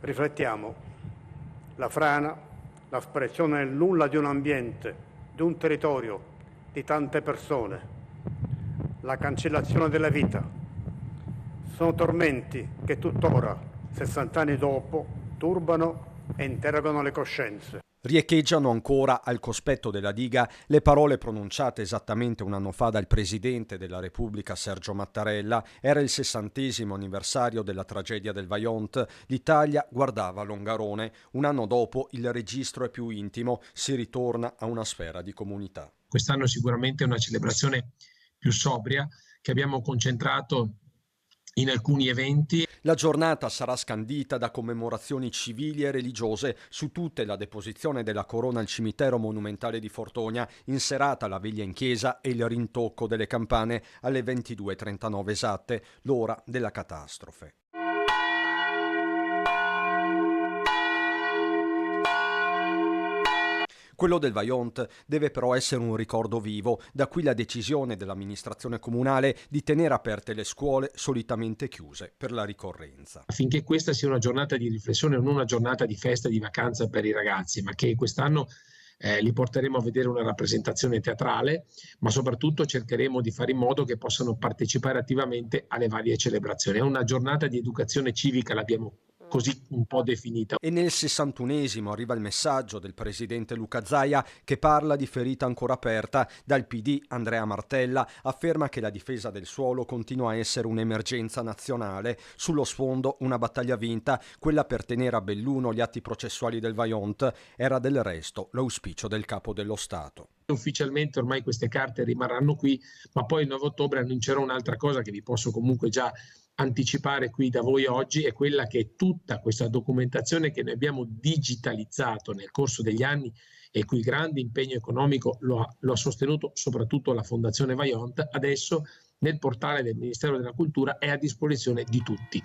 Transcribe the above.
Riflettiamo. La frana, la sparizione nel nulla di un ambiente, di un territorio, di tante persone, la cancellazione della vita. Sono tormenti che tuttora, 60 anni dopo, turbano e interrogano le coscienze. Riecheggiano ancora al cospetto della diga le parole pronunciate esattamente un anno fa dal Presidente della Repubblica Sergio Mattarella. Era il 60° anniversario della tragedia del Vajont. L'Italia guardava Longarone. Un anno dopo il registro è più intimo, si ritorna a una sfera di comunità. Quest'anno sicuramente è una celebrazione più sobria che abbiamo concentrato in alcuni eventi. La giornata sarà scandita da commemorazioni civili e religiose, su tutte la deposizione della corona al cimitero monumentale di Fortonia, in serata la veglia in chiesa e il rintocco delle campane alle 22:39 esatte, l'ora della catastrofe. Quello del Vajont deve però essere un ricordo vivo, da qui la decisione dell'amministrazione comunale di tenere aperte le scuole solitamente chiuse per la ricorrenza. Affinché questa sia una giornata di riflessione, non una giornata di festa, di vacanza per i ragazzi, ma che quest'anno li porteremo a vedere una rappresentazione teatrale, ma soprattutto cercheremo di fare in modo che possano partecipare attivamente alle varie celebrazioni. È una giornata di educazione civica, l'abbiamo così un po' definita. E nel 61° arriva il messaggio del presidente Luca Zaia che parla di ferita ancora aperta. Dal PD Andrea Martella afferma che la difesa del suolo continua a essere un'emergenza nazionale. Sullo sfondo una battaglia vinta, quella per tenere a Belluno gli atti processuali del Vajont. Era del resto l'auspicio del capo dello Stato. Ufficialmente ormai queste carte rimarranno qui, ma poi il 9 ottobre annuncerò un'altra cosa che vi posso comunque già anticipare qui da voi oggi, è quella che tutta questa documentazione che noi abbiamo digitalizzato nel corso degli anni e cui grande impegno economico lo ha sostenuto soprattutto la Fondazione Vajont, adesso nel portale del Ministero della Cultura è a disposizione di tutti.